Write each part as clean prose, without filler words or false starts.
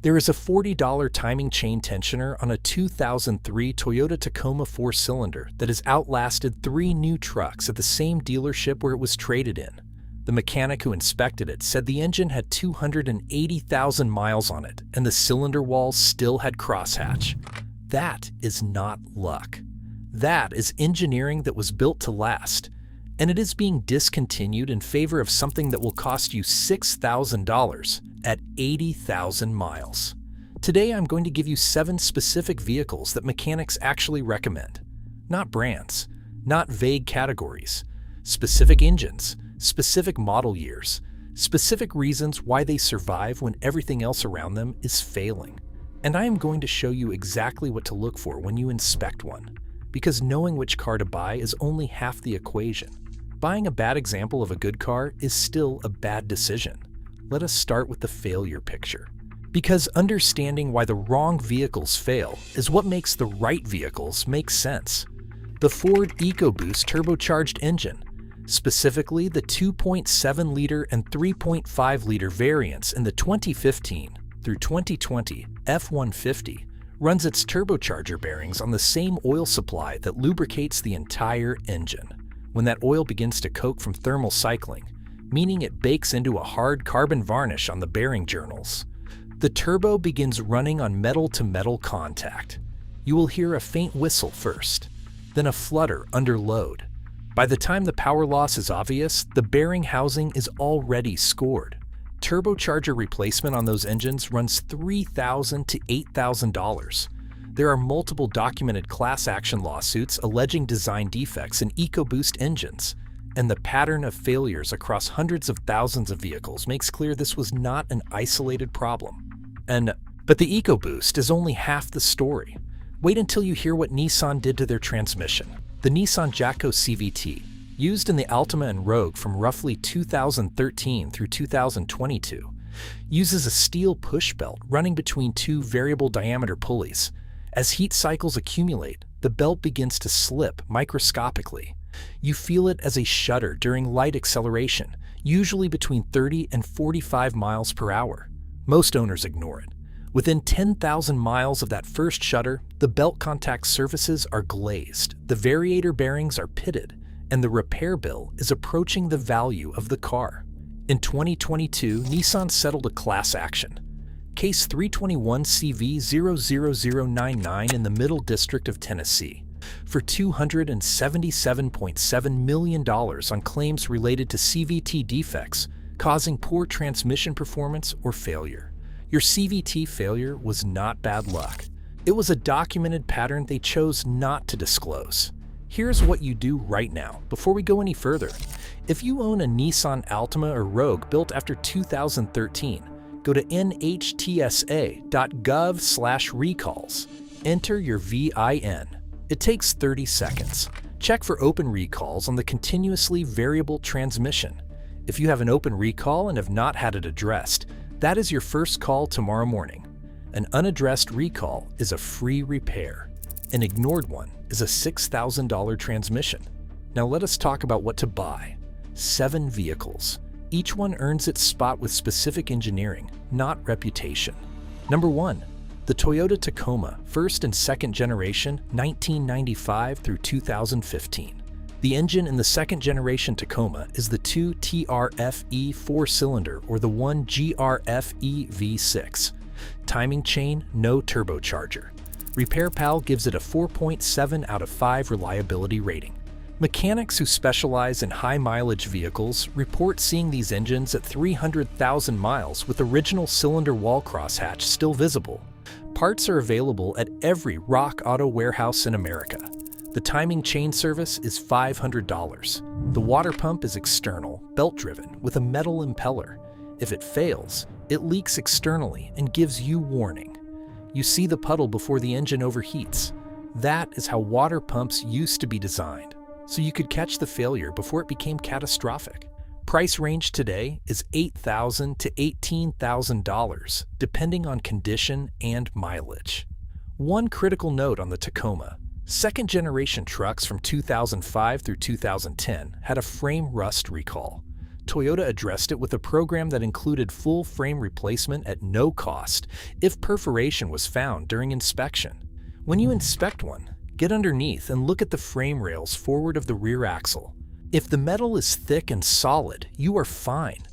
There is a $40 timing chain tensioner on a 2003 Toyota Tacoma 4-cylinder that has outlasted 3 new trucks at the same dealership where it was traded in. The mechanic who inspected it said the engine had 280,000 miles on it and the cylinder walls still had crosshatch. That is not luck. That is engineering that was built to last, and it is being discontinued in favor of something that will cost you $6,000 at 80,000 miles. Today I'm going to give you 7 specific vehicles that mechanics actually recommend. Not brands, not vague categories, specific engines, specific model years, specific reasons why they survive when everything else around them is failing. And I am going to show you exactly what to look for when you inspect one, because knowing which car to buy is only half the equation. Buying a bad example of a good car is still a bad decision. Let us start with the failure picture, because understanding why the wrong vehicles fail is what makes the right vehicles make sense. The Ford EcoBoost turbocharged engine, specifically the 2.7-liter and 3.5-liter variants in the 2015 through 2020 F-150, runs its turbocharger bearings on the same oil supply that lubricates the entire engine. When that oil begins to coke from thermal cycling, meaning it bakes into a hard carbon varnish on the bearing journals, the turbo begins running on metal-to-metal contact. You will hear a faint whistle first, then a flutter under load. By the time the power loss is obvious, the bearing housing is already scored. Turbocharger replacement on those engines runs $3,000 to $8,000. There are multiple documented class action lawsuits alleging design defects in EcoBoost engines, and the pattern of failures across hundreds of thousands of vehicles makes clear this was not an isolated problem. But the EcoBoost is only half the story. Wait until you hear what Nissan did to their transmission. The Nissan CVT, used in the Altima and Rogue from roughly 2013 through 2022, uses a steel push belt running between 2 variable diameter pulleys. As heat cycles accumulate, the belt begins to slip microscopically. You feel it as a shudder during light acceleration, usually between 30 and 45 miles per hour. Most owners ignore it. Within 10,000 miles of that first shudder, the belt contact surfaces are glazed, the variator bearings are pitted, and the repair bill is approaching the value of the car. In 2022, Nissan settled a class action. Case 321 CV00099 in the Middle District of Tennessee for $277.7 million on claims related to CVT defects causing poor transmission performance or failure. Your CVT failure was not bad luck. It was a documented pattern they chose not to disclose. Here's what you do right now, before we go any further. If you own a Nissan Altima or Rogue built after 2013, go to nhtsa.gov/recalls. Enter your VIN. It takes 30 seconds. Check for open recalls on the continuously variable transmission. If you have an open recall and have not had it addressed, that is your first call tomorrow morning. An unaddressed recall is a free repair. An ignored one is a $6,000 transmission. Now let us talk about what to buy. 7 vehicles. Each one earns its spot with specific engineering, not reputation. Number 1. The Toyota Tacoma, first and second generation, 1995 through 2015. The engine in the second generation Tacoma is the 2 TRFE 4-cylinder or the 1 GRFE V6. Timing chain, no turbocharger. RepairPal gives it a 4.7 out of 5 reliability rating. Mechanics who specialize in high-mileage vehicles report seeing these engines at 300,000 miles with original cylinder wall crosshatch still visible. Parts are available at every Rock Auto warehouse in America. The timing chain service is $500. The water pump is external, belt-driven, with a metal impeller. If it fails, it leaks externally and gives you warning. You see the puddle before the engine overheats. That is how water pumps used to be designed, so you could catch the failure before it became catastrophic. Price range today is $8,000 to $18,000, depending on condition and mileage. One critical note on the Tacoma: second-generation trucks from 2005 through 2010 had a frame rust recall. Toyota addressed it with a program that included full frame replacement at no cost if perforation was found during inspection. When you inspect one, get underneath and look at the frame rails forward of the rear axle. If the metal is thick and solid, you are fine.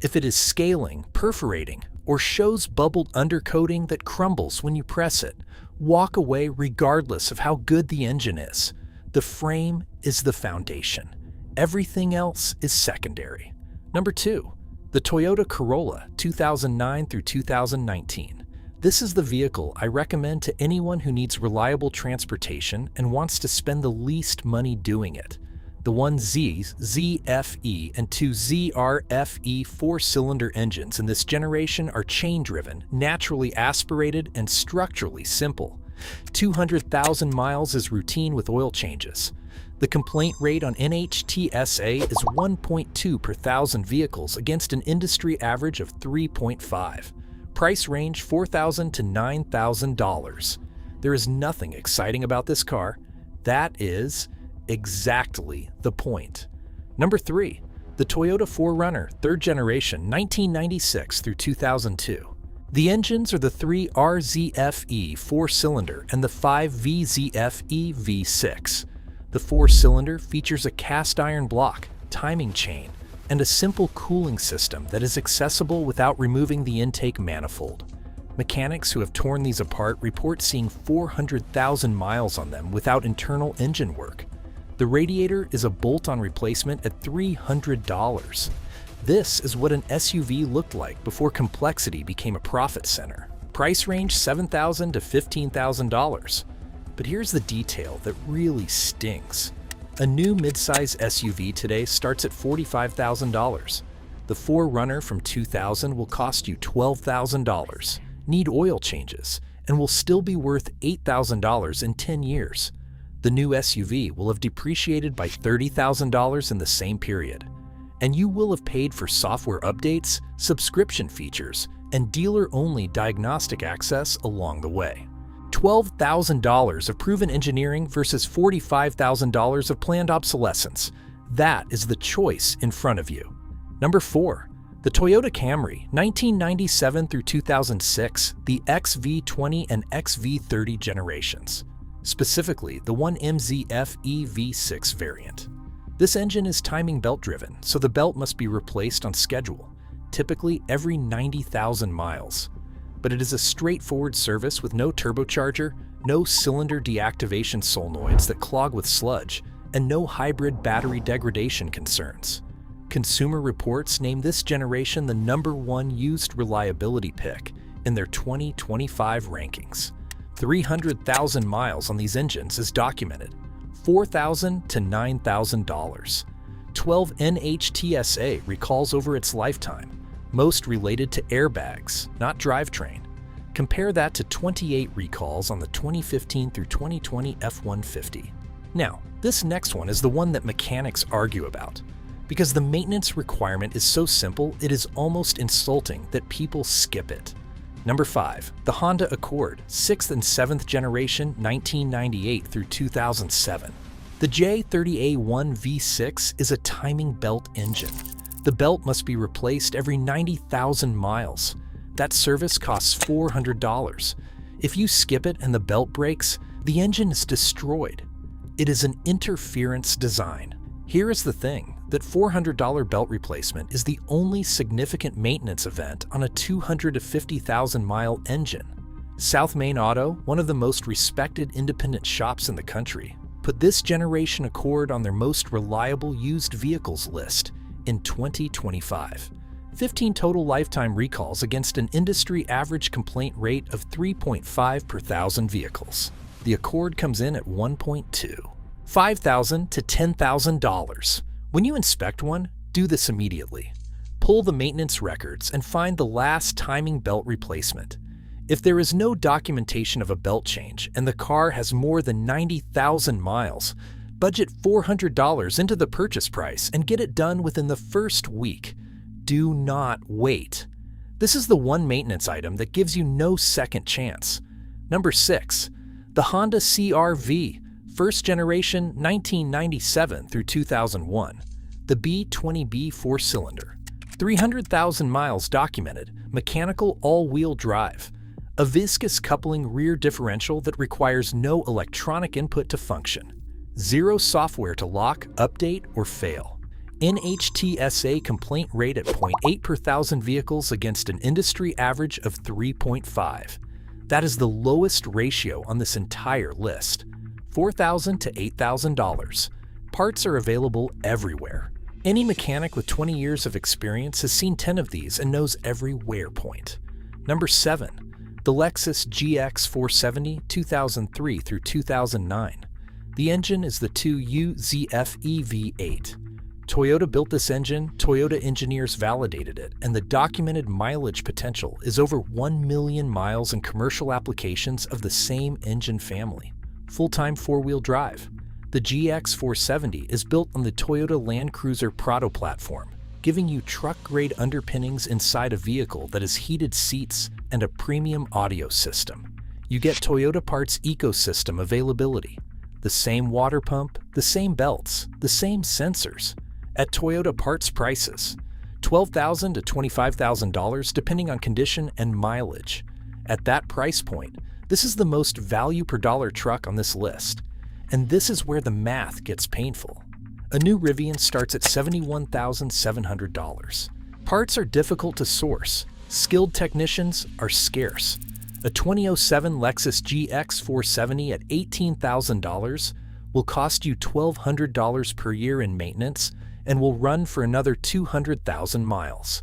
If it is scaling, perforating, or shows bubbled undercoating that crumbles when you press it, walk away regardless of how good the engine is. The frame is the foundation. Everything else is secondary. Number 2, the Toyota Corolla 2009 through 2019. This is the vehicle I recommend to anyone who needs reliable transportation and wants to spend the least money doing it. The 1Z, ZFE, and 2ZRFE four-cylinder engines in this generation are chain-driven, naturally aspirated, and structurally simple. 200,000 miles is routine with oil changes. The complaint rate on NHTSA is 1.2 per thousand vehicles against an industry average of 3.5. Price range $4,000 to $9,000. There is nothing exciting about this car. That is exactly the point. Number 3, the Toyota 4Runner 3rd generation 1996 through 2002. The engines are the 3RZFE 4-cylinder and the 5VZFE V6. The 4-cylinder features a cast iron block, timing chain, and a simple cooling system that is accessible without removing the intake manifold. Mechanics who have torn these apart report seeing 400,000 miles on them without internal engine work. The radiator is a bolt-on replacement at $300. This is what an SUV looked like before complexity became a profit center. Price range $7,000 to $15,000. But here's the detail that really stings. A new midsize SUV today starts at $45,000. The 4Runner from 2000 will cost you $12,000, need oil changes, and will still be worth $8,000 in 10 years. The new SUV will have depreciated by $30,000 in the same period. And you will have paid for software updates, subscription features, and dealer-only diagnostic access along the way. $12,000 of proven engineering versus $45,000 of planned obsolescence. That is the choice in front of you. Number 4, the Toyota Camry 1997 through 2006, the XV20 and XV30 generations. Specifically, the 1MZFE V6 variant. This engine is timing belt driven, so the belt must be replaced on schedule, typically every 90,000 miles. But it is a straightforward service with no turbocharger, no cylinder deactivation solenoids that clog with sludge, and no hybrid battery degradation concerns. Consumer Reports named this generation the #1 used reliability pick in their 2025 rankings. 300,000 miles on these engines is documented, $4,000 to $9,000. 12 NHTSA recalls over its lifetime, most related to airbags, not drivetrain. Compare that to 28 recalls on the 2015 through 2020 F-150. Now, this next one is the one that mechanics argue about. Because the maintenance requirement is so simple, it is almost insulting that people skip it. Number 5, the Honda Accord 6th and 7th generation 1998 through 2007. The J30A1 V6 is a timing belt engine. The belt must be replaced every 90,000 miles. That service costs $400. If you skip it and the belt breaks, the engine is destroyed. It is an interference design. Here is the thing, that $400 belt replacement is the only significant maintenance event on a 250,000 mile engine. South Main Auto, one of the most respected independent shops in the country, put this generation Accord on their most reliable used vehicles list in 2025. 15 total lifetime recalls against an industry average complaint rate of 3.5 per thousand vehicles. The Accord comes in at 1.2. $5,000 to $10,000. When you inspect one, do this immediately. Pull the maintenance records and find the last timing belt replacement. If there is no documentation of a belt change and the car has more than 90,000 miles, budget $400 into the purchase price and get it done within the first week. Do not wait. This is the one maintenance item that gives you no second chance. Number 6, the Honda CR-V, first generation 1997 through 2001. The B20B 4-cylinder, 300,000 miles documented, mechanical all-wheel drive, a viscous coupling rear differential that requires no electronic input to function, zero software to lock, update, or fail. NHTSA complaint rate at 0.8 per thousand vehicles against an industry average of 3.5. That is the lowest ratio on this entire list. $4,000 to $8,000. Parts are available everywhere. Any mechanic with 20 years of experience has seen 10 of these and knows every wear point. Number 7. The Lexus GX470 2003 through 2009. The engine is the 2UZF EV8. Toyota built this engine, Toyota engineers validated it, and the documented mileage potential is over 1 million miles in commercial applications of the same engine family. Full-time four-wheel drive. The GX470 is built on the Toyota Land Cruiser Prado platform, giving you truck-grade underpinnings inside a vehicle that has heated seats and a premium audio system. You get Toyota Parts ecosystem availability. The same water pump, the same belts, the same sensors. At Toyota Parts prices, $12,000 to $25,000 depending on condition and mileage. At that price point, this is the most value per dollar truck on this list. And this is where the math gets painful. A new Rivian starts at $71,700. Parts are difficult to source. Skilled technicians are scarce. A 2007 Lexus GX470 at $18,000 will cost you $1,200 per year in maintenance and will run for another 200,000 miles.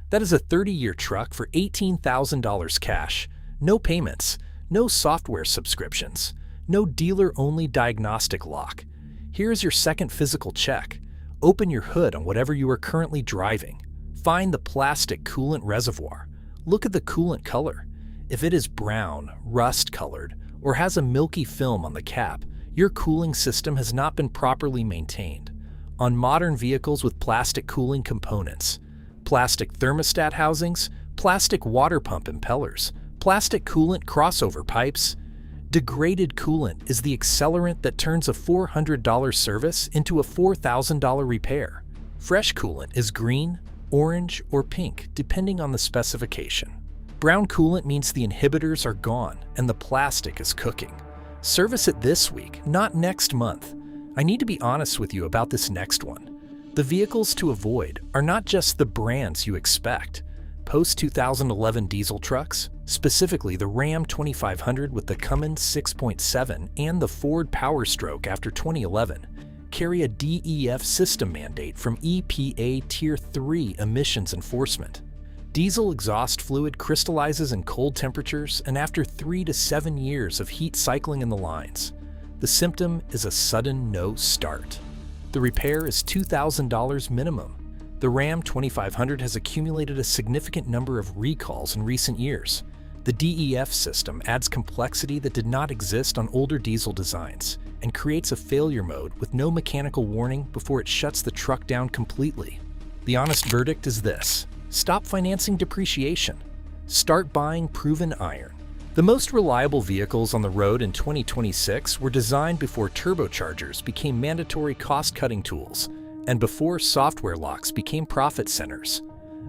That is a 30-year truck for $18,000 cash, no payments, no software subscriptions, no dealer-only diagnostic lock. Here's your second physical check. Open your hood on whatever you are currently driving. Find the plastic coolant reservoir. Look at the coolant color. If it is brown, rust-colored, or has a milky film on the cap, your cooling system has not been properly maintained. On modern vehicles with plastic cooling components, plastic thermostat housings, plastic water pump impellers, plastic coolant crossover pipes, degraded coolant is the accelerant that turns a $400 service into a $4,000 repair. Fresh coolant is green, orange, or pink, depending on the specification. Brown coolant means the inhibitors are gone and the plastic is cooking. Service it this week, not next month. I need to be honest with you about this next one. The vehicles to avoid are not just the brands you expect. Post-2011 diesel trucks, specifically the Ram 2500 with the Cummins 6.7 and the Ford Powerstroke after 2011, carry a DEF system mandate from EPA Tier 3 emissions enforcement. Diesel exhaust fluid crystallizes in cold temperatures and after 3 to 7 years of heat cycling in the lines. The symptom is a sudden no start. The repair is $2,000 minimum. The Ram 2500 has accumulated a significant number of recalls in recent years. The DEF system adds complexity that did not exist on older diesel designs and creates a failure mode with no mechanical warning before it shuts the truck down completely. The honest verdict is this: stop financing depreciation. Start buying proven iron. The most reliable vehicles on the road in 2026 were designed before turbochargers became mandatory cost-cutting tools and before software locks became profit centers.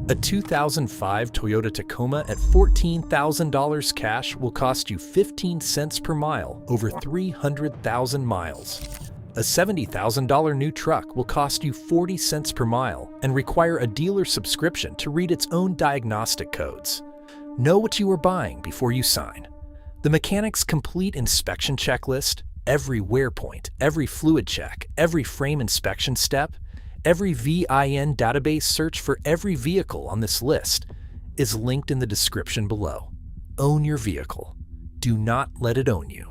A 2005 Toyota Tacoma at $14,000 cash will cost you 15 cents per mile over 300,000 miles. A $70,000 new truck will cost you 40 cents per mile and require a dealer subscription to read its own diagnostic codes. Know what you are buying before you sign. The mechanic's complete inspection checklist, every wear point, every fluid check, every frame inspection step, every VIN database search for every vehicle on this list is linked in the description below. Own your vehicle. Do not let it own you.